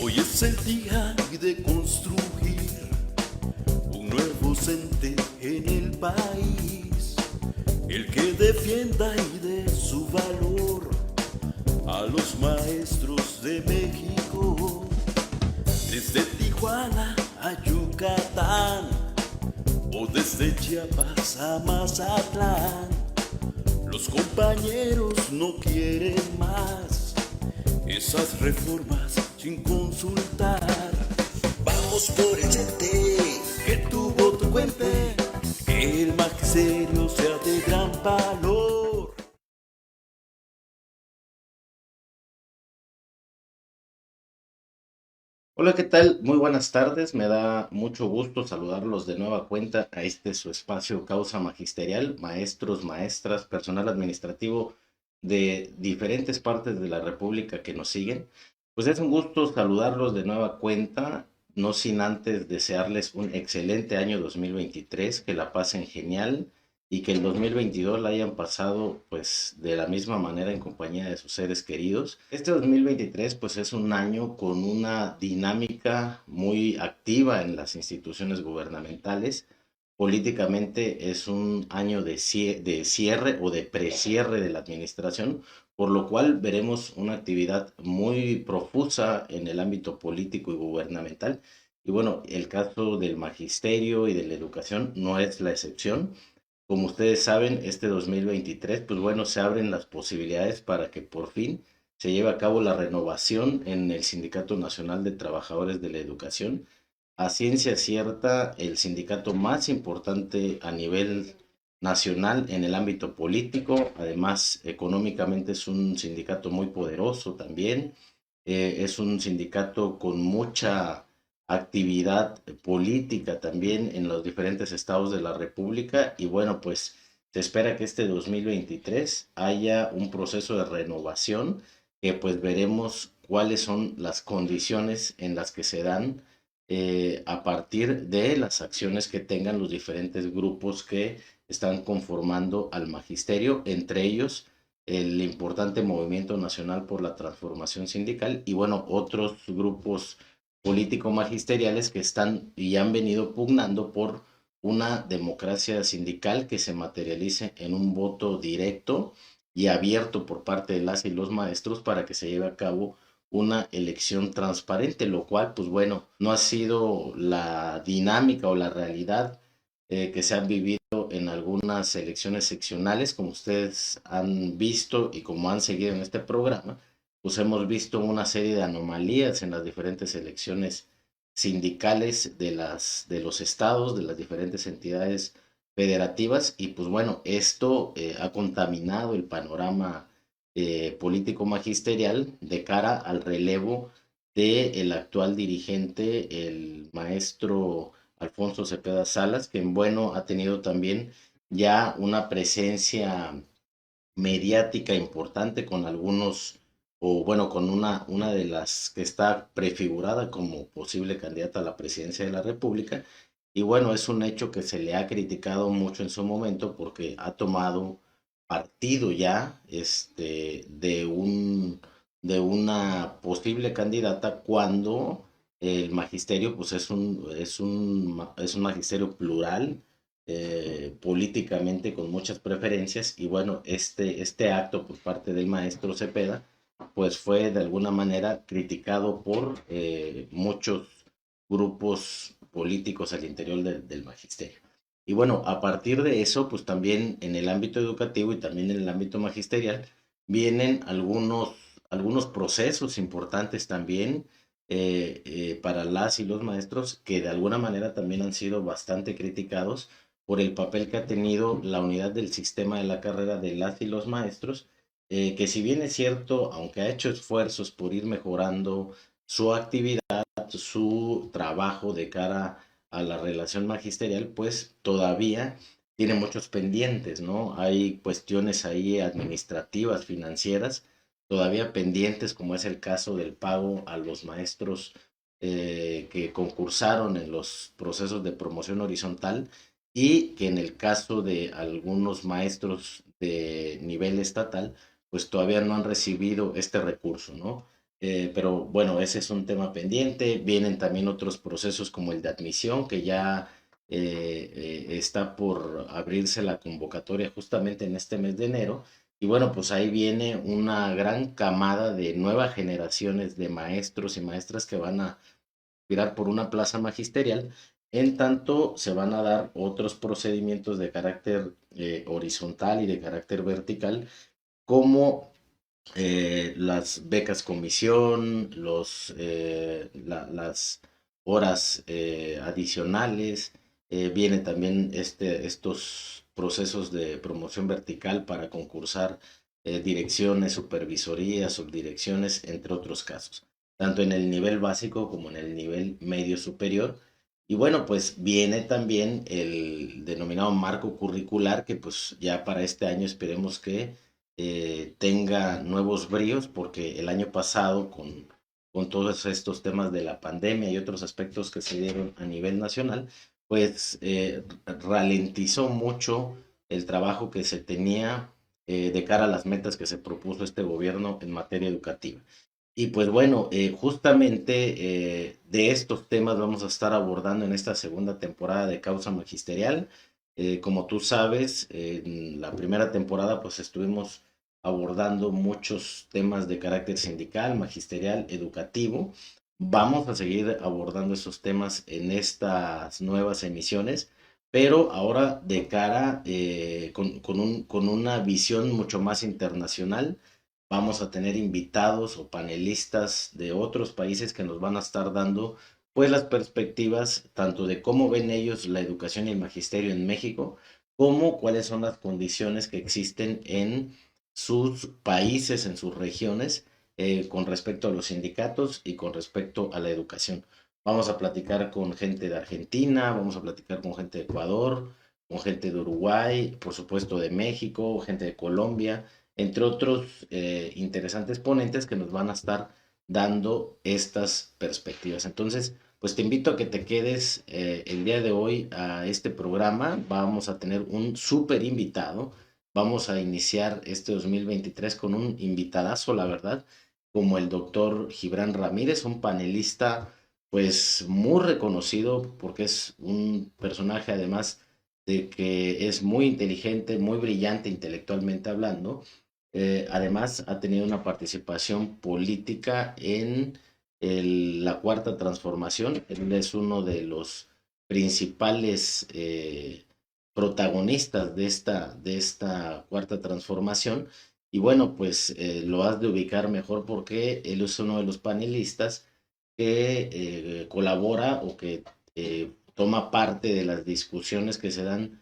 Hoy es el día de construir un nuevo CENTE en el país, el que defienda y dé su valor a los maestros de México, desde Tijuana a Yucatán o desde Chiapas a Mazatlán. Los compañeros no quieren más esas reformas sin consultar. Vamos por el CENTE, que tu voto cuente, que el magisterio sea de gran valor. Hola, ¿qué tal? Muy buenas tardes. Me da mucho gusto saludarlos de nueva cuenta a este su espacio Causa Magisterial, maestros, maestras, personal administrativo de diferentes partes de la República que nos siguen. Pues es un gusto saludarlos de nueva cuenta, no sin antes desearles un excelente año 2023, que la pasen genial y que el 2022 la hayan pasado pues de la misma manera en compañía de sus seres queridos. Este 2023 pues es un año con una dinámica muy activa en las instituciones gubernamentales. Políticamente es un año de cierre o de precierre de la administración, por lo cual veremos una actividad muy profusa en el ámbito político y gubernamental. Y bueno, el caso del magisterio y de la educación no es la excepción. Como ustedes saben, este 2023, pues bueno, se abren las posibilidades para que por fin se lleve a cabo la renovación en el Sindicato Nacional de Trabajadores de la Educación. A ciencia cierta, el sindicato más importante a nivel nacional en el ámbito político, además económicamente es un sindicato muy poderoso también. Es un sindicato con mucha actividad política también en los diferentes estados de la República y bueno, pues se espera que este 2023 haya un proceso de renovación que pues veremos cuáles son las condiciones en las que se dan a partir de las acciones que tengan los diferentes grupos que están conformando al magisterio, entre ellos el importante Movimiento Nacional por la Transformación Sindical y bueno, otros grupos político-magisteriales que están y han venido pugnando por una democracia sindical que se materialice en un voto directo y abierto por parte de las y los maestros para que se lleve a cabo una elección transparente, lo cual, pues bueno, no ha sido la dinámica o la realidad que se han vivido en algunas elecciones seccionales, como ustedes han visto y como han seguido en este programa, pues hemos visto una serie de anomalías en las diferentes elecciones sindicales de los estados, de las diferentes entidades federativas, y pues bueno, esto ha contaminado el panorama político magisterial de cara al relevo del actual dirigente, el maestro Alfonso Cepeda Salas, que bueno ha tenido también ya una presencia mediática importante con algunos, o bueno, con una de las que está prefigurada como posible candidata a la presidencia de la República. Y bueno, es un hecho que se le ha criticado mucho en su momento porque ha tomado partido ya de una posible candidata cuando el magisterio pues es un magisterio plural, políticamente con muchas preferencias y bueno, este acto por parte del maestro Cepeda pues fue de alguna manera criticado por muchos grupos políticos al interior del magisterio. Y bueno, a partir de eso, pues también en el ámbito educativo y también en el ámbito magisterial vienen algunos procesos importantes también para las y los maestros que de alguna manera también han sido bastante criticados por el papel que ha tenido la unidad del sistema de la carrera de las y los maestros, que si bien es cierto, aunque ha hecho esfuerzos por ir mejorando su actividad, su trabajo de cara a la relación magisterial, pues todavía tiene muchos pendientes, ¿no? Hay cuestiones ahí administrativas, financieras, todavía pendientes, como es el caso del pago a los maestros que concursaron en los procesos de promoción horizontal y que en el caso de algunos maestros de nivel estatal, pues todavía no han recibido este recurso, ¿no? Pero bueno, ese es un tema pendiente. Vienen también otros procesos como el de admisión, que ya está por abrirse la convocatoria justamente en este mes de enero. Y bueno, pues ahí viene una gran camada de nuevas generaciones de maestros y maestras que van a aspirar por una plaza magisterial. En tanto, se van a dar otros procedimientos de carácter horizontal y de carácter vertical, como las becas comisión, las horas adicionales. Viene también estos procesos de promoción vertical para concursar direcciones, supervisorías, subdirecciones, entre otros casos, tanto en el nivel básico como en el nivel medio superior. Y bueno, pues viene también el denominado marco curricular, que pues ya para este año esperemos que tenga nuevos bríos, porque el año pasado con todos estos temas de la pandemia y otros aspectos que se dieron a nivel nacional, pues ralentizó mucho el trabajo que se tenía de cara a las metas que se propuso este gobierno en materia educativa. Y pues bueno, justamente de estos temas vamos a estar abordando en esta segunda temporada de Causa Magisterial. Como tú sabes, en la primera temporada pues estuvimos abordando muchos temas de carácter sindical, magisterial, educativo. Vamos a seguir abordando esos temas en estas nuevas emisiones, pero ahora de cara con una visión mucho más internacional. Vamos a tener invitados o panelistas de otros países que nos van a estar dando pues las perspectivas tanto de cómo ven ellos la educación y el magisterio en México, como cuáles son las condiciones que existen en sus países, en sus regiones, con respecto a los sindicatos y con respecto a la educación. Vamos a platicar con gente de Argentina, vamos a platicar con gente de Ecuador, con gente de Uruguay, por supuesto de México, gente de Colombia, entre otros interesantes ponentes que nos van a estar dando estas perspectivas. Entonces, pues te invito a que te quedes el día de hoy a este programa. Vamos a tener un súper invitado. Vamos a iniciar este 2023 con un invitadazo, la verdad, como el doctor Gibran Ramírez, un panelista pues muy reconocido porque es un personaje además de que es muy inteligente, muy brillante intelectualmente hablando. Además, ha tenido una participación política en la Cuarta Transformación. Él es uno de los principales protagonistas de esta Cuarta Transformación. Y bueno, pues lo has de ubicar mejor porque él es uno de los panelistas que colabora o que toma parte de las discusiones que se dan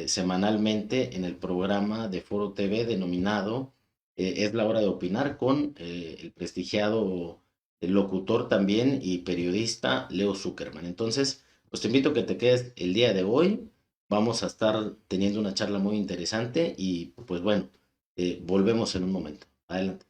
semanalmente en el programa de Foro TV denominado Es la hora de opinar, con el prestigiado locutor también y periodista Leo Zuckerman. Entonces, pues te invito a que te quedes el día de hoy. Vamos a estar teniendo una charla muy interesante y pues bueno, volvemos en un momento. Adelante.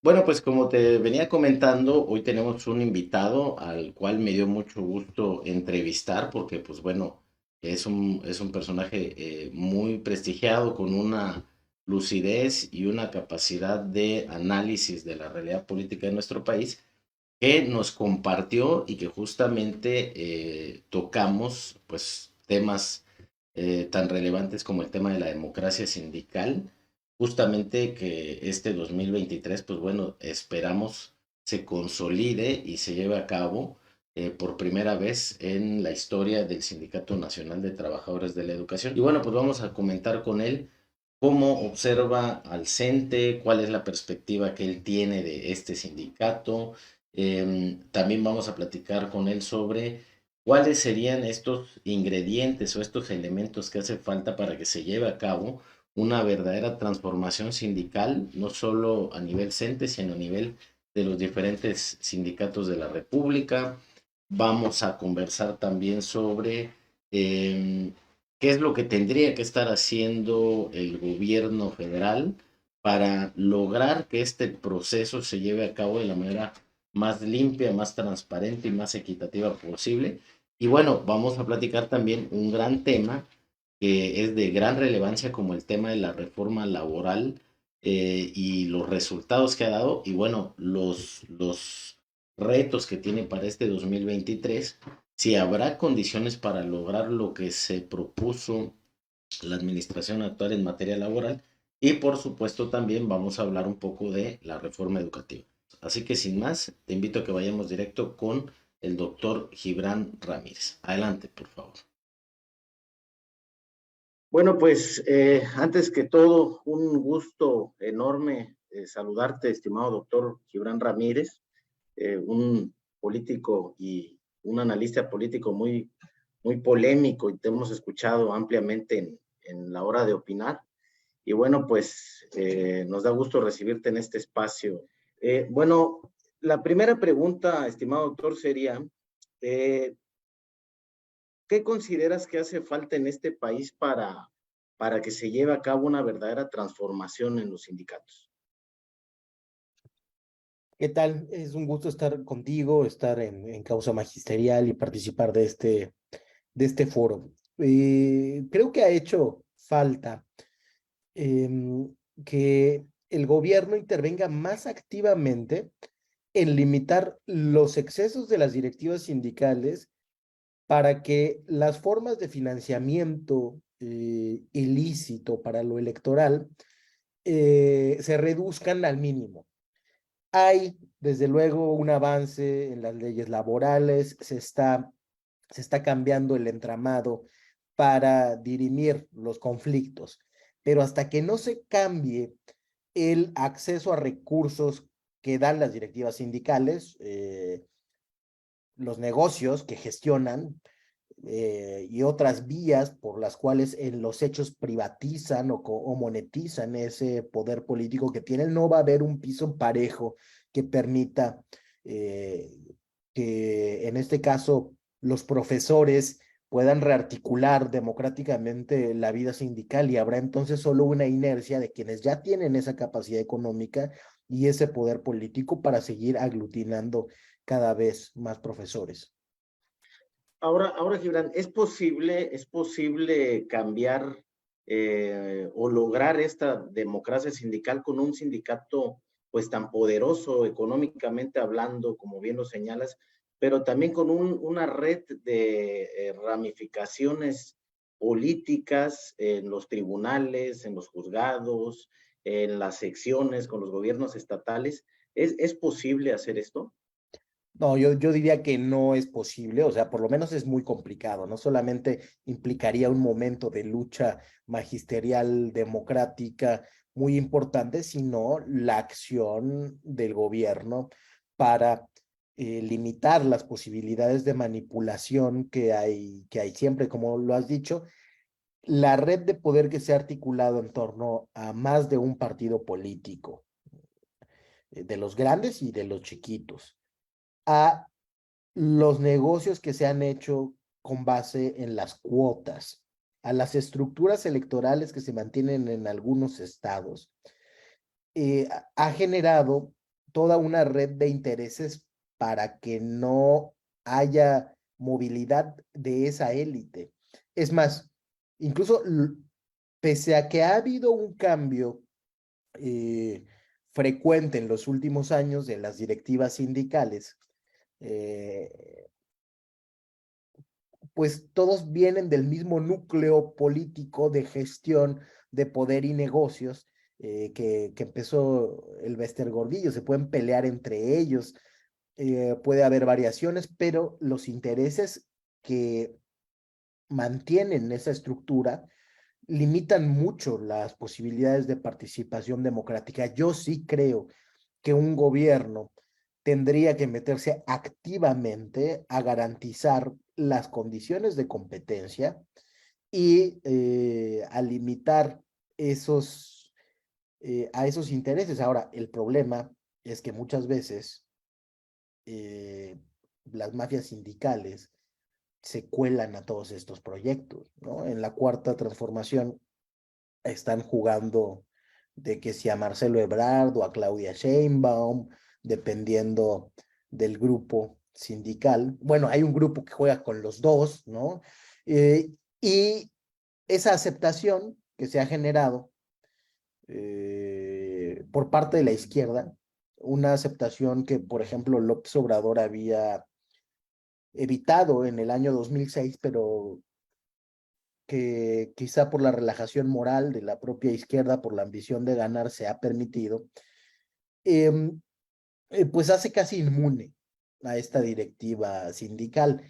Bueno, pues como te venía comentando, hoy tenemos un invitado al cual me dio mucho gusto entrevistar porque, pues bueno, es un personaje muy prestigiado, con una lucidez y una capacidad de análisis de la realidad política de nuestro país, que nos compartió y que justamente tocamos, pues, temas tan relevantes como el tema de la democracia sindical, justamente que este 2023, pues bueno, esperamos se consolide y se lleve a cabo por primera vez en la historia del Sindicato Nacional de Trabajadores de la Educación. Y bueno, pues vamos a comentar con él cómo observa al CENTE, cuál es la perspectiva que él tiene de este sindicato. También vamos a platicar con él sobre cuáles serían estos ingredientes o estos elementos que hace falta para que se lleve a cabo una verdadera transformación sindical, no solo a nivel CENTE, sino a nivel de los diferentes sindicatos de la República. Vamos a conversar también sobre ¿Qué es lo que tendría que estar haciendo el gobierno federal para lograr que este proceso se lleve a cabo de la manera más limpia, más transparente y más equitativa posible? Y bueno, vamos a platicar también un gran tema que es de gran relevancia como el tema de la reforma laboral, y los resultados que ha dado y bueno, los retos que tiene para este 2023, si habrá condiciones para lograr lo que se propuso la administración actual en materia laboral y por supuesto también vamos a hablar un poco de la reforma educativa. Así que sin más, te invito a que vayamos directo con el doctor Gibran Ramírez. Adelante, por favor. Bueno, pues antes que todo, un gusto enorme saludarte, estimado doctor Gibran Ramírez, un político y un analista político muy polémico y te hemos escuchado ampliamente en la hora de opinar. Y bueno, pues nos da gusto recibirte en este espacio. Bueno, la primera pregunta, estimado doctor, sería, eh, ¿qué consideras que hace falta en este país para que se lleve a cabo una verdadera transformación en los sindicatos? ¿Qué tal? Es un gusto estar contigo, estar en Causa Magisterial y participar de este foro. Creo que ha hecho falta que el gobierno intervenga más activamente en limitar los excesos de las directivas sindicales para que las formas de financiamiento ilícito para lo electoral se reduzcan al mínimo. Hay, desde luego, un avance en las leyes laborales, se está cambiando el entramado para dirimir los conflictos, pero hasta que no se cambie el acceso a recursos que dan las directivas sindicales, los negocios que gestionan y otras vías por las cuales en los hechos privatizan o monetizan ese poder político que tienen, no va a haber un piso parejo que permita eh, que en este caso los profesores puedan rearticular democráticamente la vida sindical y habrá entonces solo una inercia de quienes ya tienen esa capacidad económica y ese poder político para seguir aglutinando cada vez más profesores. Ahora, Gibran, es posible cambiar o lograr esta democracia sindical con un sindicato pues tan poderoso económicamente hablando, como bien lo señalas, pero también con una red de ramificaciones políticas en los tribunales, en los juzgados, en las secciones, con los gobiernos estatales? ¿Es posible hacer esto? No, yo diría que no es posible, o sea, por lo menos es muy complicado. No solamente implicaría un momento de lucha magisterial democrática muy importante, sino la acción del gobierno para limitar las posibilidades de manipulación que hay siempre, como lo has dicho, la red de poder que se ha articulado en torno a más de un partido político, de los grandes y de los chiquitos, a los negocios que se han hecho con base en las cuotas, a las estructuras electorales que se mantienen en algunos estados, ha generado toda una red de intereses para que no haya movilidad de esa élite. Es más, incluso pese a que ha habido un cambio eh, frecuente en los últimos años de las directivas sindicales, eh, pues todos vienen del mismo núcleo político de gestión de poder y negocios que empezó el Gordillo. Se pueden pelear entre ellos, puede haber variaciones, pero los intereses que mantienen esa estructura limitan mucho las posibilidades de participación democrática. Yo sí creo que un gobierno tendría que meterse activamente a garantizar las condiciones de competencia y a limitar esos, a esos intereses. Ahora, el problema es que muchas veces eh, las mafias sindicales se cuelan a todos estos proyectos, ¿no? En la cuarta transformación están jugando de que si a Marcelo Ebrard o a Claudia Sheinbaum, dependiendo del grupo sindical. Bueno, hay un grupo que juega con los dos, ¿no? Y esa aceptación que se ha generado por parte de la izquierda, una aceptación que, por ejemplo, López Obrador había evitado en el año 2006, pero que quizá por la relajación moral de la propia izquierda, por la ambición de ganar, se ha permitido, eh, pues hace casi inmune a esta directiva sindical.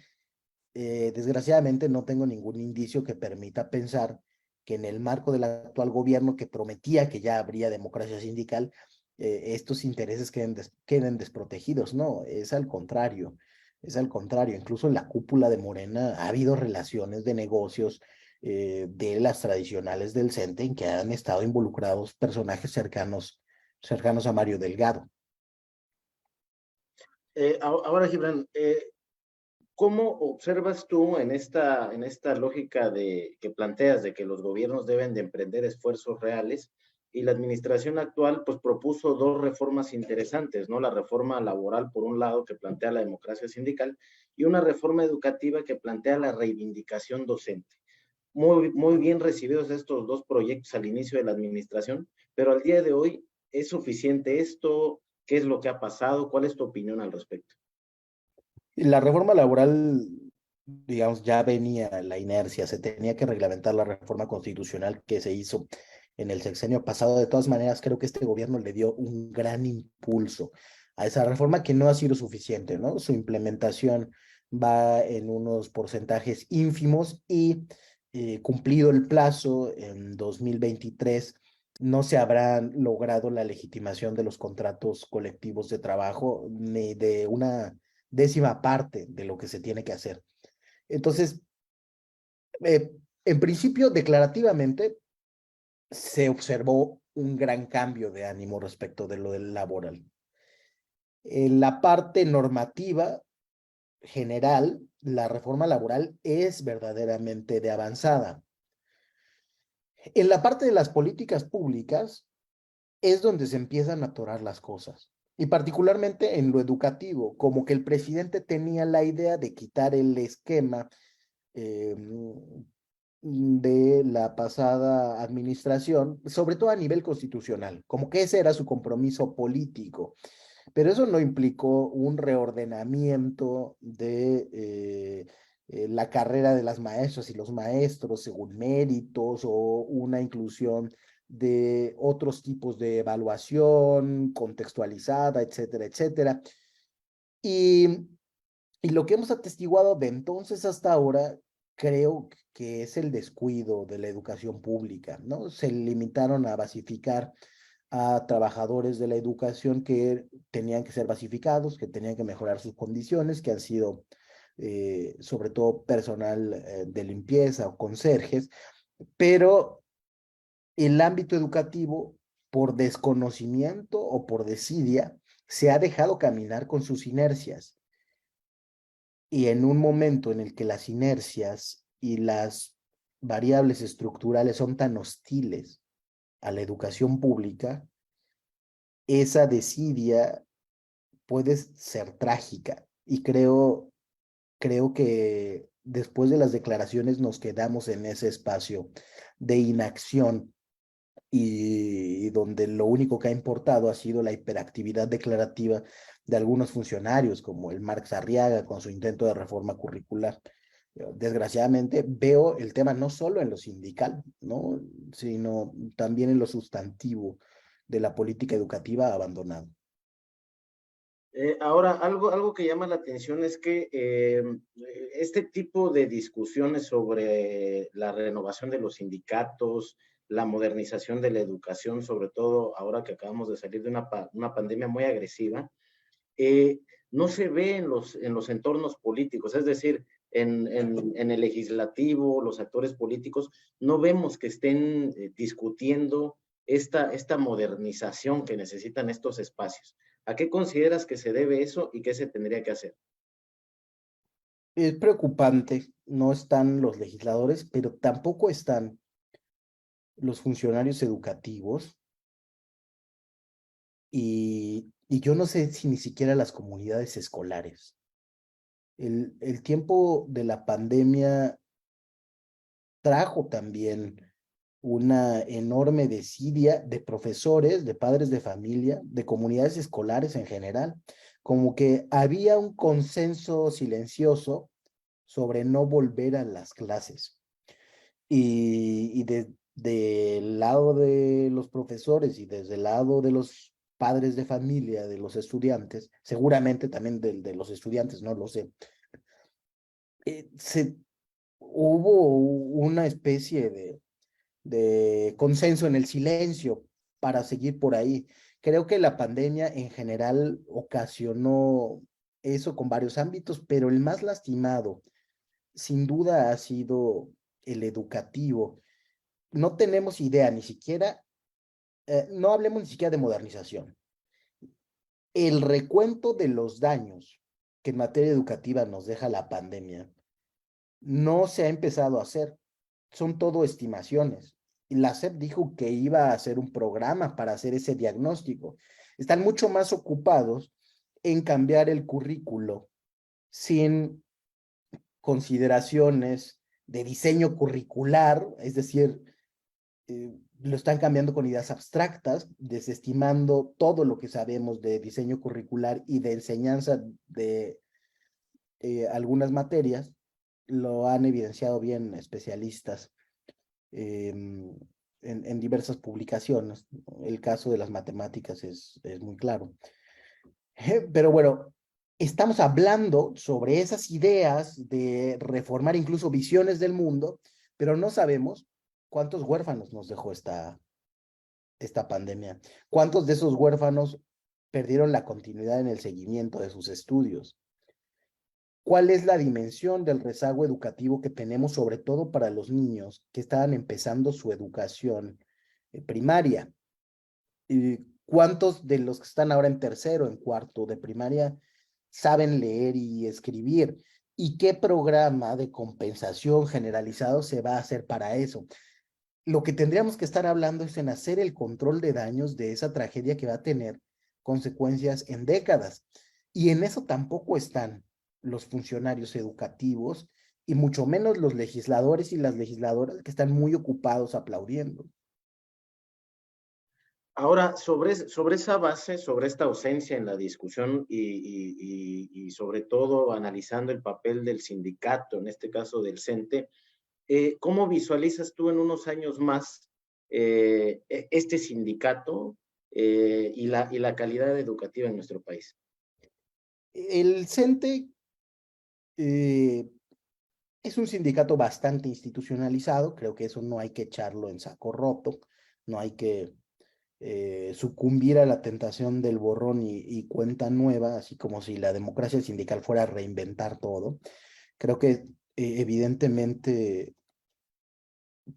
Desgraciadamente no tengo ningún indicio que permita pensar que en el marco del actual gobierno que prometía que ya habría democracia sindical, estos intereses queden desprotegidos. No, es al contrario, es al contrario. Incluso en la cúpula de Morena ha habido relaciones de negocios de las tradicionales del CENTE en que han estado involucrados personajes cercanos a Mario Delgado. Ahora, Gibran, ¿cómo observas tú en esta lógica que planteas de que los gobiernos deben de emprender esfuerzos reales y la administración actual pues propuso dos reformas interesantes, ¿no? La reforma laboral por un lado que plantea la democracia sindical y una reforma educativa que plantea la reivindicación docente. Muy bien recibidos estos dos proyectos al inicio de la administración, pero al día de hoy, ¿es suficiente esto? ¿Qué es lo que ha pasado? ¿Cuál es tu opinión al respecto? La reforma laboral, digamos, ya venía la inercia, se tenía que reglamentar la reforma constitucional que se hizo en el sexenio pasado. De todas maneras, creo que este gobierno le dio un gran impulso a esa reforma que no ha sido suficiente, ¿no? Su implementación va en unos porcentajes ínfimos y cumplido el plazo en 2023 no se habrá logrado la legitimación de los contratos colectivos de trabajo ni de una décima parte de lo que se tiene que hacer. Entonces, en principio, declarativamente, se observó un gran cambio de ánimo respecto de lo del laboral. En la parte normativa general, la reforma laboral es verdaderamente de avanzada. En la parte de las políticas públicas es donde se empiezan a atorar las cosas. Y particularmente en lo educativo, como que el presidente tenía la idea de quitar el esquema eh, de la pasada administración, sobre todo a nivel constitucional, como que ese era su compromiso político. Pero eso no implicó un reordenamiento de la carrera de las maestras y los maestros según méritos o una inclusión de otros tipos de evaluación contextualizada, etcétera, etcétera. Y, y lo que hemos atestiguado de entonces hasta ahora, creo que es el descuido de la educación pública, ¿no? Se limitaron a basificar a trabajadores de la educación que tenían que ser basificados, que tenían que mejorar sus condiciones, que han sido sobre todo personal de limpieza o conserjes, pero el ámbito educativo, por desconocimiento o por desidia, se ha dejado caminar con sus inercias. Y en un momento en el que las inercias y las variables estructurales son tan hostiles a la educación pública, esa desidia puede ser trágica. Y creo que después de las declaraciones nos quedamos en ese espacio de inacción y donde lo único que ha importado ha sido la hiperactividad declarativa de algunos funcionarios, como el Marx Arriaga con su intento de reforma curricular. Desgraciadamente veo el tema no solo en lo sindical, ¿no? Sino también en lo sustantivo de la política educativa abandonada. Ahora, algo que llama la atención es que este tipo de discusiones sobre la renovación de los sindicatos, la modernización de la educación, sobre todo ahora que acabamos de salir de una pandemia muy agresiva, no se ve en los entornos políticos, es decir, en el legislativo, los actores políticos, no vemos que estén discutiendo esta modernización que necesitan estos espacios. ¿A qué consideras que se debe eso y qué se tendría que hacer? Es preocupante, no están los legisladores, pero tampoco están los funcionarios educativos y yo no sé si ni siquiera las comunidades escolares. El tiempo de la pandemia trajo también una enorme desidia de profesores, de padres de familia, de comunidades escolares en general, como que había un consenso silencioso sobre no volver a las clases. Del lado de los profesores y desde el lado de los padres de familia, de los estudiantes, seguramente también de los estudiantes, no lo sé, se, hubo una especie de consenso en el silencio para seguir por ahí. Creo que la pandemia en general ocasionó eso con varios ámbitos, pero el más lastimado, sin duda, ha sido el educativo. No tenemos idea ni siquiera, no hablemos ni siquiera de modernización. El recuento de los daños que en materia educativa nos deja la pandemia no se ha empezado a hacer. Son todo estimaciones. Y la SEP dijo que iba a hacer un programa para hacer ese diagnóstico. Están mucho más ocupados en cambiar el currículo sin consideraciones de diseño curricular, es decir, lo están cambiando con ideas abstractas, desestimando todo lo que sabemos de diseño curricular y de enseñanza de algunas materias, lo han evidenciado bien especialistas en diversas publicaciones. El caso de las matemáticas es muy claro. Pero bueno, estamos hablando sobre esas ideas de reformar incluso visiones del mundo, pero no sabemos cuántos huérfanos nos dejó esta pandemia. ¿Cuántos de esos huérfanos perdieron la continuidad en el seguimiento de sus estudios? ¿Cuál es la dimensión del rezago educativo que tenemos, sobre todo para los niños que estaban empezando su educación primaria? ¿Y cuántos de los que están ahora en tercero, en cuarto de primaria saben leer y escribir? ¿Y qué programa de compensación generalizado se va a hacer para eso? Lo que tendríamos que estar hablando es en hacer el control de daños de esa tragedia que va a tener consecuencias en décadas. Y en eso tampoco están los funcionarios educativos y mucho menos los legisladores y las legisladoras que están muy ocupados aplaudiendo. Ahora, sobre esa base, sobre esta ausencia en la discusión y sobre todo analizando el papel del sindicato, en este caso del CENTE, ¿cómo visualizas tú en unos años más este sindicato y la calidad educativa en nuestro país? El CENTE es un sindicato bastante institucionalizado, creo que eso no hay que echarlo en saco roto, no hay que sucumbir a la tentación del borrón y cuenta nueva, así como si la democracia sindical fuera a reinventar todo. Creo que evidentemente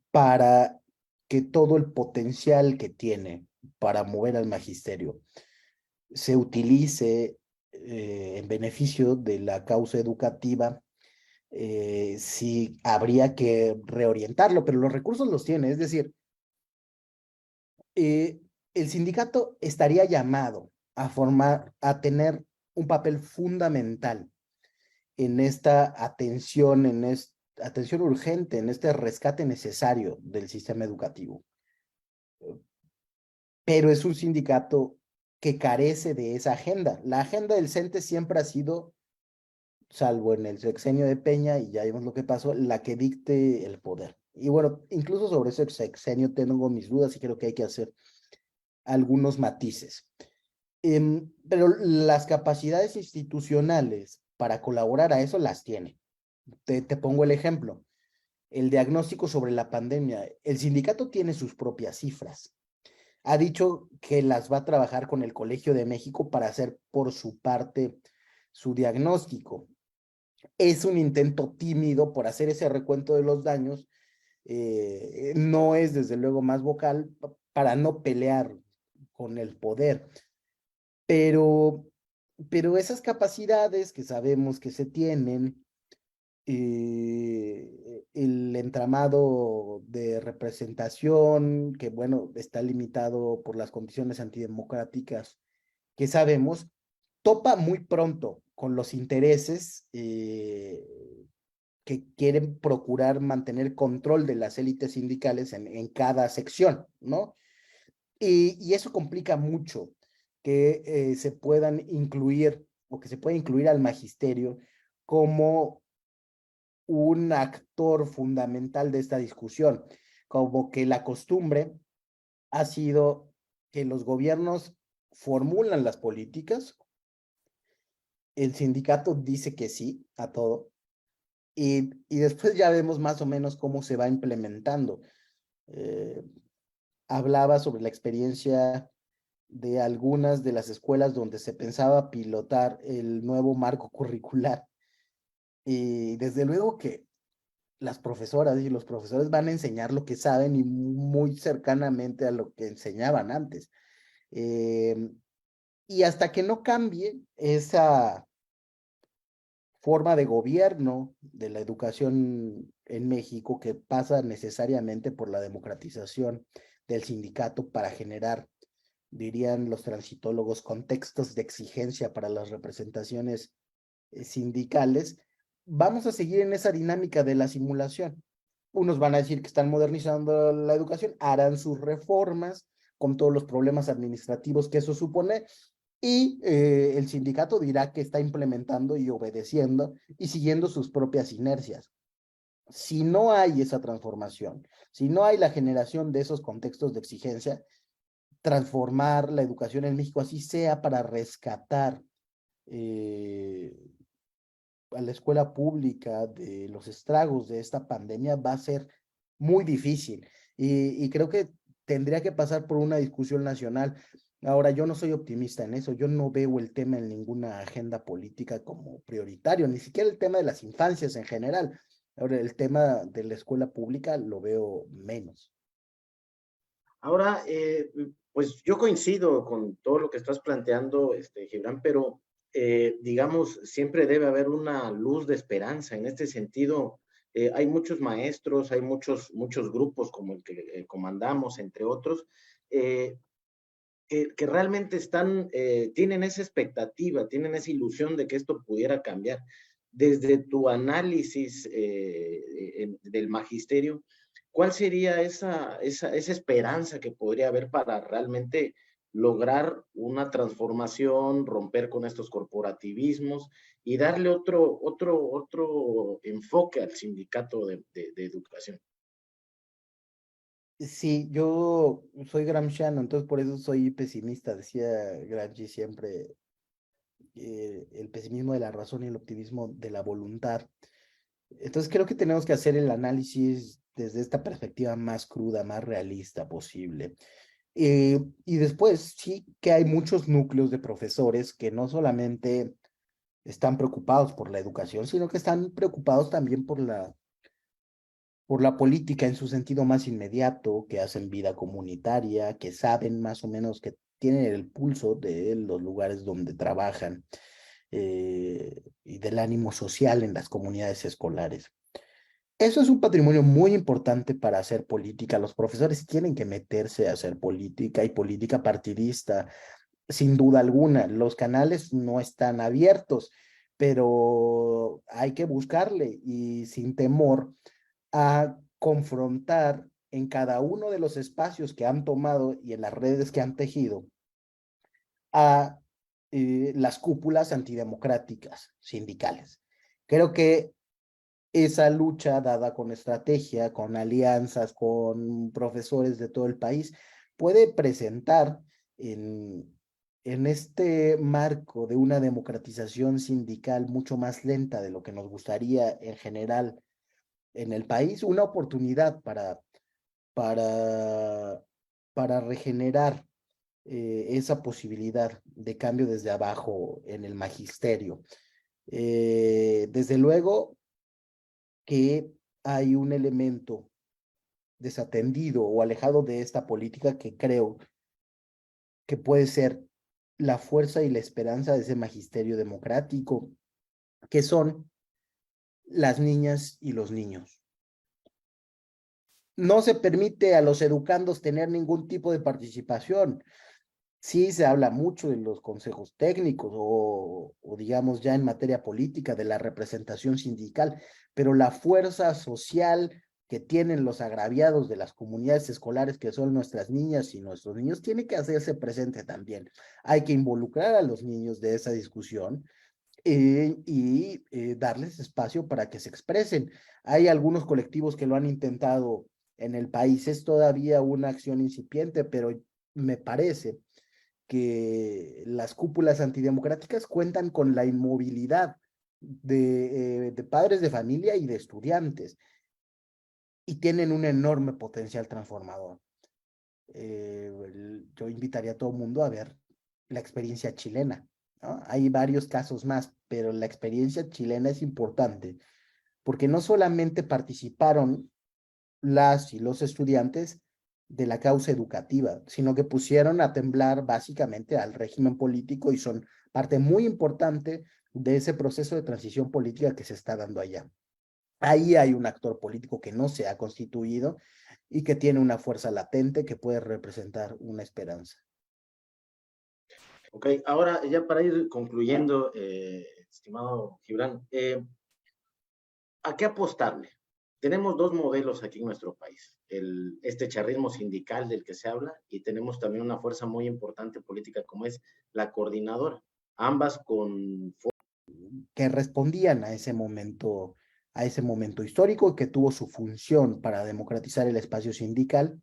para que todo el potencial que tiene para mover al magisterio se utilice en beneficio de la causa educativa, sí habría que reorientarlo, pero los recursos los tiene, es decir, eh, el sindicato estaría llamado a tener un papel fundamental en esta atención, atención urgente, en este rescate necesario del sistema educativo. Pero es un sindicato que carece de esa agenda. La agenda del CENTE siempre ha sido, salvo en el sexenio de Peña, y ya vimos lo que pasó, la que dicte el poder. Y bueno, incluso sobre ese sexenio tengo mis dudas y creo que hay que hacer algunos matices. Pero las capacidades institucionales para colaborar a eso las tiene. Te pongo el ejemplo. El diagnóstico sobre la pandemia. El sindicato tiene sus propias cifras. Ha dicho que las va a trabajar con el Colegio de México para hacer por su parte su diagnóstico. Es un intento tímido por hacer ese recuento de los daños. No es desde luego más vocal para no pelear con el poder. Pero, pero esas capacidades que sabemos que se tienen el entramado de representación, que bueno, está limitado por las condiciones antidemocráticas que sabemos, topa muy pronto con los intereses que quieren procurar mantener control de las élites sindicales en cada sección, ¿no? Y eso complica mucho que se puedan incluir o que se pueda incluir al magisterio como un actor fundamental de esta discusión, como que la costumbre ha sido que los gobiernos formulan las políticas, el sindicato dice que sí a todo, y después ya vemos más o menos cómo se va implementando. Eh, Hablaba sobre la experiencia de algunas de las escuelas donde se pensaba pilotar el nuevo marco curricular. Y desde luego que las profesoras y los profesores van a enseñar lo que saben y muy cercanamente a lo que enseñaban antes. Eh, y hasta que no cambie esa forma de gobierno de la educación en México, que pasa necesariamente por la democratización del sindicato para generar, dirían los transitólogos, contextos de exigencia para las representaciones sindicales, vamos a seguir en esa dinámica de la simulación. Unos van a decir que están modernizando la educación, harán sus reformas con todos los problemas administrativos que eso supone, y el sindicato dirá que está implementando y obedeciendo y siguiendo sus propias inercias. Si no hay esa transformación, si no hay la generación de esos contextos de exigencia, transformar la educación en México, así sea para rescatar eh, a la escuela pública de los estragos de esta pandemia, va a ser muy difícil. Y creo que tendría que pasar por una discusión nacional. Ahora, yo no soy optimista en eso, yo no veo el tema en ninguna agenda política como prioritario, ni siquiera el tema de las infancias en general. Ahora, el tema de la escuela pública lo veo menos. Ahora, pues yo coincido con todo lo que estás planteando, Gibran, pero digamos, siempre debe haber una luz de esperanza. En este sentido, hay muchos maestros, hay muchos grupos como el que comandamos, entre otros, eh, que realmente tienen esa expectativa, tienen esa ilusión de que esto pudiera cambiar. Desde tu análisis del magisterio, ¿cuál sería esa esperanza que podría haber para realmente lograr una transformación, romper con estos corporativismos y darle otro enfoque al sindicato de educación? Sí, yo soy gramsciano, entonces por eso soy pesimista, decía Gramsci siempre, el pesimismo de la razón y el optimismo de la voluntad. Entonces creo que tenemos que hacer el análisis desde esta perspectiva más cruda, más realista posible. Y después sí que hay muchos núcleos de profesores que no solamente están preocupados por la educación, sino que están preocupados también por la política en su sentido más inmediato, que hacen vida comunitaria, que saben más o menos, que tienen el pulso de los lugares donde trabajan y del ánimo social en las comunidades escolares. Eso es un patrimonio muy importante para hacer política. Los profesores tienen que meterse a hacer política y política partidista, sin duda alguna. Los canales no están abiertos, pero hay que buscarle y sin temor a confrontar en cada uno de los espacios que han tomado y en las redes que han tejido a las cúpulas antidemocráticas sindicales. Creo que esa lucha dada con estrategia, con alianzas, con profesores de todo el país, puede presentar en este marco de una democratización sindical mucho más lenta de lo que nos gustaría en general en el país, una oportunidad para, para regenerar esa posibilidad de cambio desde abajo en el magisterio. Desde luego que hay un elemento desatendido o alejado de esta política que creo que puede ser la fuerza y la esperanza de ese magisterio democrático, que son las niñas y los niños. No se permite a los educandos tener ningún tipo de participación. Sí se habla mucho de los consejos técnicos o digamos ya en materia política de la representación sindical, pero la fuerza social que tienen los agraviados de las comunidades escolares que son nuestras niñas y nuestros niños tiene que hacerse presente también. Hay que involucrar a los niños de esa discusión y darles espacio para que se expresen. Hay algunos colectivos que lo han intentado en el país, es todavía una acción incipiente, pero me parece que las cúpulas antidemocráticas cuentan con la inmovilidad de padres de familia y de estudiantes y tienen un enorme potencial transformador. Yo invitaría a todo el mundo a ver la experiencia chilena, ¿no? Hay varios casos más, pero la experiencia chilena es importante porque no solamente participaron las y los estudiantes de la causa educativa, sino que pusieron a temblar básicamente al régimen político y son parte muy importante de ese proceso de transición política que se está dando allá. Ahí hay un actor político que no se ha constituido y que tiene una fuerza latente que puede representar una esperanza. Ok, ahora ya para ir concluyendo, estimado Gibran, ¿a qué apostarle? Tenemos dos modelos aquí en nuestro país, este charrismo sindical del que se habla y tenemos también una fuerza muy importante política como es la coordinadora, ambas con... Que respondían a ese momento histórico que tuvo su función para democratizar el espacio sindical,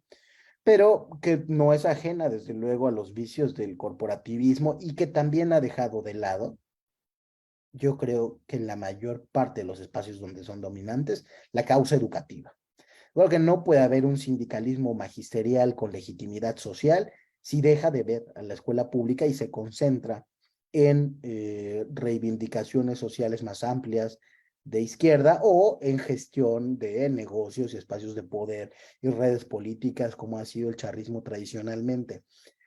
pero que no es ajena, desde luego, a los vicios del corporativismo y que también ha dejado de lado, yo creo que en la mayor parte de los espacios donde son dominantes, la causa educativa. Creo que no puede haber un sindicalismo magisterial con legitimidad social si deja de ver a la escuela pública y se concentra en reivindicaciones sociales más amplias de izquierda o en gestión de negocios y espacios de poder y redes políticas como ha sido el charrismo tradicionalmente.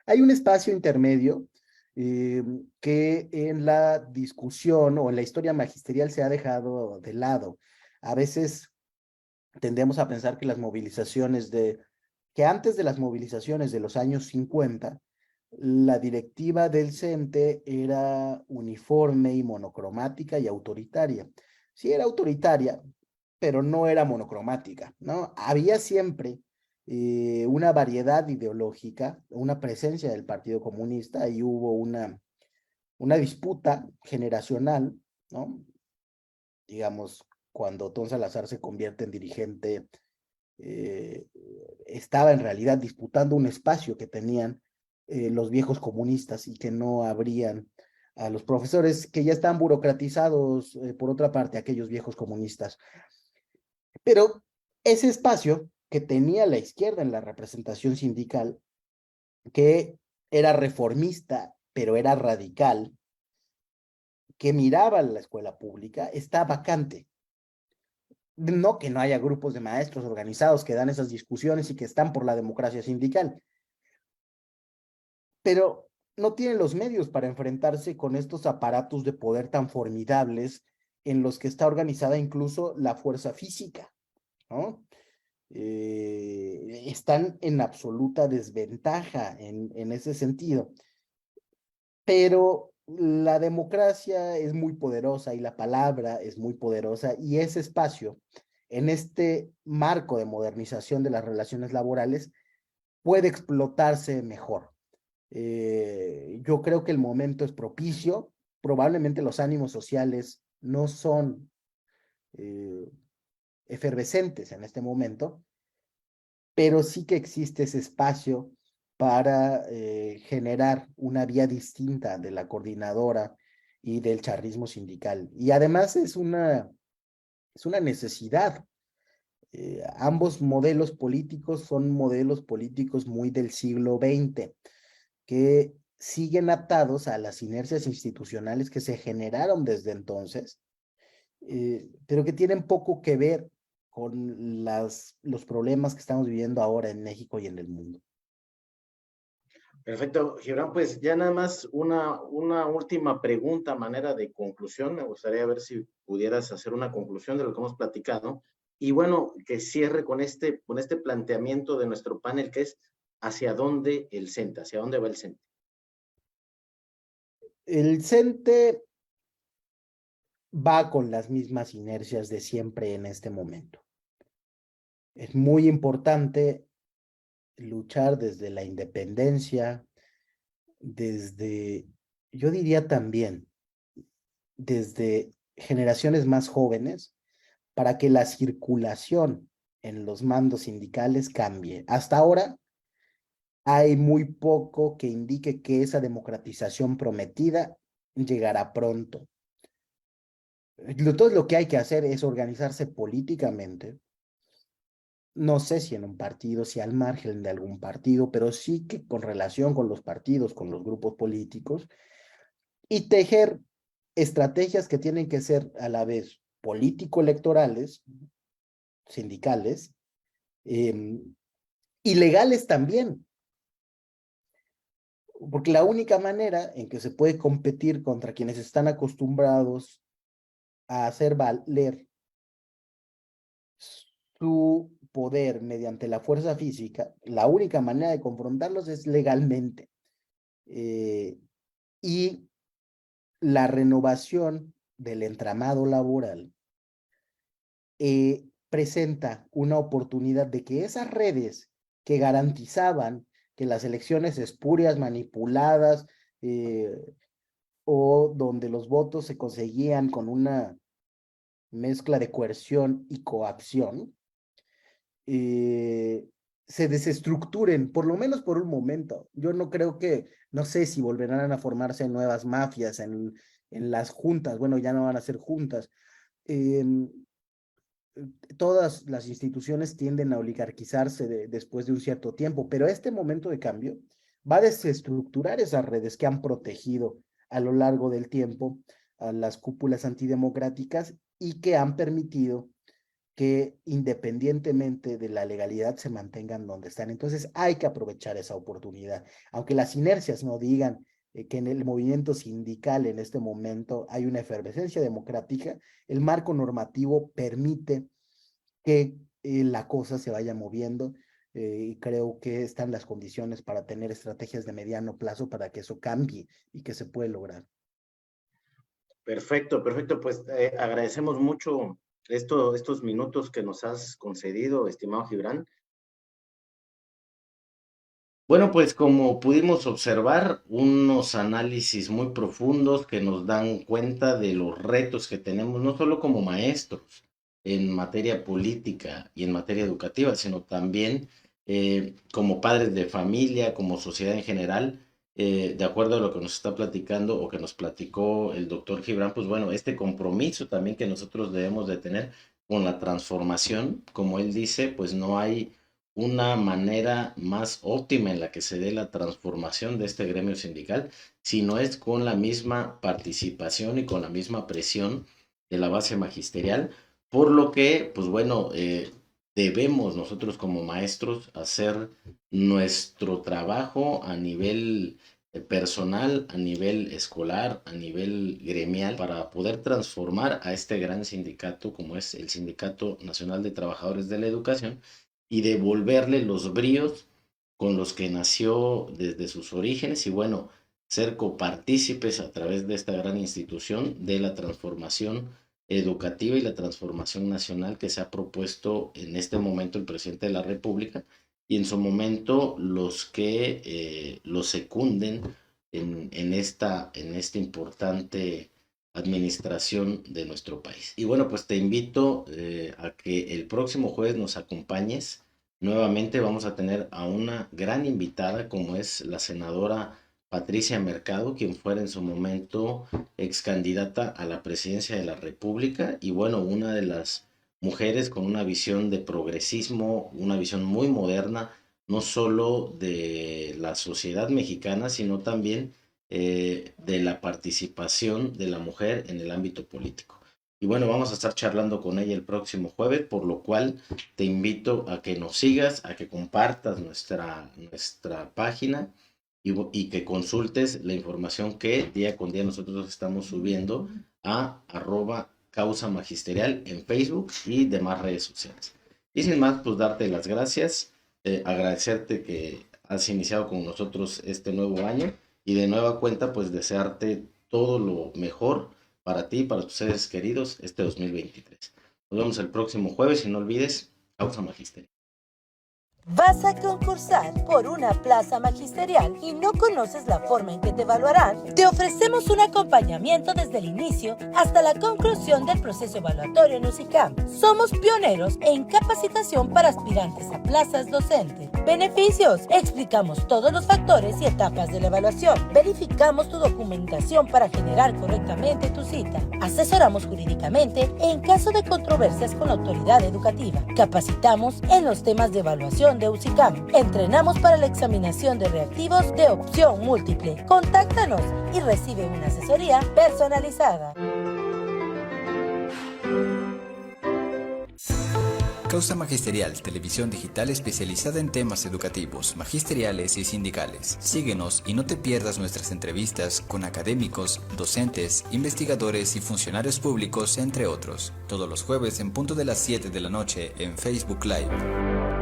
Hay un espacio intermedio que en la discusión o en la historia magisterial se ha dejado de lado. A veces tendemos a pensar que que antes de las movilizaciones de los años 50, la directiva del CENTE era uniforme y monocromática y autoritaria. Sí era autoritaria, pero no era monocromática, ¿no? Había siempre una variedad ideológica, una presencia del Partido Comunista y hubo una disputa generacional, ¿no? Digamos, cuando Tom Salazar se convierte en dirigente, eh, estaba en realidad disputando un espacio que tenían los viejos comunistas y que no abrían a los profesores que ya están burocratizados, por otra parte, aquellos viejos comunistas. Pero ese espacio que tenía la izquierda en la representación sindical, que era reformista, pero era radical, que miraba la escuela pública, está vacante. No que no haya grupos de maestros organizados que dan esas discusiones y que están por la democracia sindical, pero no tienen los medios para enfrentarse con estos aparatos de poder tan formidables en los que está organizada incluso la fuerza física, ¿no? Están en absoluta desventaja en ese sentido, pero la democracia es muy poderosa y la palabra es muy poderosa y ese espacio, en este marco de modernización de las relaciones laborales, puede explotarse mejor. Yo creo que el momento es propicio, probablemente los ánimos sociales no son eh, efervescentes en este momento, pero sí que existe ese espacio para generar una vía distinta de la coordinadora y del charrismo sindical. Y además es una necesidad. Ambos modelos políticos son modelos políticos muy del siglo XX, que siguen atados a las inercias institucionales que se generaron desde entonces, pero que tienen poco que ver con los problemas que estamos viviendo ahora en México y en el mundo. Perfecto, Gibran, pues ya nada más una última pregunta a manera de conclusión. Me gustaría ver si pudieras hacer una conclusión de lo que hemos platicado. Y bueno, que cierre con este planteamiento de nuestro panel, que es hacia dónde el CENTE, hacia dónde va el CENTE. El CENTE va con las mismas inercias de siempre en este momento. Es muy importante luchar desde la independencia, desde, yo diría también, desde generaciones más jóvenes, para que la circulación en los mandos sindicales cambie. Hasta ahora hay muy poco que indique que esa democratización prometida llegará pronto. Todo lo que hay que hacer es organizarse políticamente. No sé si en un partido, si al margen de algún partido, pero sí que con relación con los partidos, con los grupos políticos, y tejer estrategias que tienen que ser a la vez político-electorales, sindicales, y legales también, porque la única manera en que se puede competir contra quienes están acostumbrados a hacer valer su poder mediante la fuerza física, la única manera de confrontarlos es legalmente. Y la renovación del entramado laboral presenta una oportunidad de que esas redes que garantizaban que las elecciones espurias, manipuladas, o donde los votos se conseguían con una mezcla de coerción y coacción, se desestructuren, por lo menos por un momento. Yo no creo que, no sé si volverán a formarse nuevas mafias en las juntas, bueno, ya no van a ser juntas. Todas las instituciones tienden a oligarquizarse después de un cierto tiempo, pero este momento de cambio va a desestructurar esas redes que han protegido a lo largo del tiempo a las cúpulas antidemocráticas y que han permitido que independientemente de la legalidad se mantengan donde están. Entonces hay que aprovechar esa oportunidad, aunque las inercias no digan que en el movimiento sindical en este momento hay una efervescencia democrática. El marco normativo permite que la cosa se vaya moviendo, y creo que están las condiciones para tener estrategias de mediano plazo para que eso cambie y que se puede lograr. Perfecto, perfecto. Pues agradecemos mucho estos minutos que nos has concedido, estimado Gibran. Bueno, pues como pudimos observar, unos análisis muy profundos que nos dan cuenta de los retos que tenemos, no solo como maestros en materia política y en materia educativa, sino también como padres de familia, como sociedad en general, de acuerdo a lo que nos está platicando o que nos platicó el doctor Gibran, pues bueno, este compromiso también que nosotros debemos de tener con la transformación, como él dice, pues no hay una manera más óptima en la que se dé la transformación de este gremio sindical, si no es con la misma participación y con la misma presión de la base magisterial, por lo que, pues bueno, debemos nosotros como maestros hacer nuestro trabajo a nivel personal, a nivel escolar, a nivel gremial, para poder transformar a este gran sindicato como es el Sindicato Nacional de Trabajadores de la Educación y devolverle los bríos con los que nació desde sus orígenes y bueno, ser copartícipes a través de esta gran institución de la transformación educativa y la transformación nacional que se ha propuesto en este momento el presidente de la República y en su momento los que lo secunden en esta importante administración de nuestro país. Y bueno, pues te invito a que el próximo jueves nos acompañes. Nuevamente vamos a tener a una gran invitada como es la senadora Patricia Mercado, quien fuera en su momento ex candidata a la presidencia de la República y bueno, una de las mujeres con una visión de progresismo, una visión muy moderna, no solo de la sociedad mexicana, sino también de la participación de la mujer en el ámbito político. Y bueno, vamos a estar charlando con ella el próximo jueves, por lo cual te invito a que nos sigas, a que compartas nuestra página y que consultes la información que día con día nosotros estamos subiendo a @causa magisterial en Facebook y demás redes sociales. Y sin más, pues darte las gracias, agradecerte que has iniciado con nosotros este nuevo año y de nueva cuenta, pues desearte todo lo mejor para ti y para tus seres queridos este 2023. Nos vemos el próximo jueves y no olvides, Causa Magisterial. ¿Vas a concursar por una plaza magisterial y no conoces la forma en que te evaluarán? Te ofrecemos un acompañamiento desde el inicio hasta la conclusión del proceso evaluatorio en UCICAM. Somos pioneros en capacitación para aspirantes a plazas docentes. Beneficios: explicamos todos los factores y etapas de la evaluación. Verificamos tu documentación para generar correctamente tu cita. Asesoramos jurídicamente en caso de controversias con la autoridad educativa. Capacitamos en los temas de evaluación de UCICAM. Entrenamos para la examinación de reactivos de opción múltiple. Contáctanos y recibe una asesoría personalizada. Causa Magisterial, televisión digital especializada en temas educativos, magisteriales y sindicales. Síguenos y no te pierdas nuestras entrevistas con académicos, docentes, investigadores y funcionarios públicos, entre otros. Todos los jueves en punto de las 7 de la noche en Facebook Live.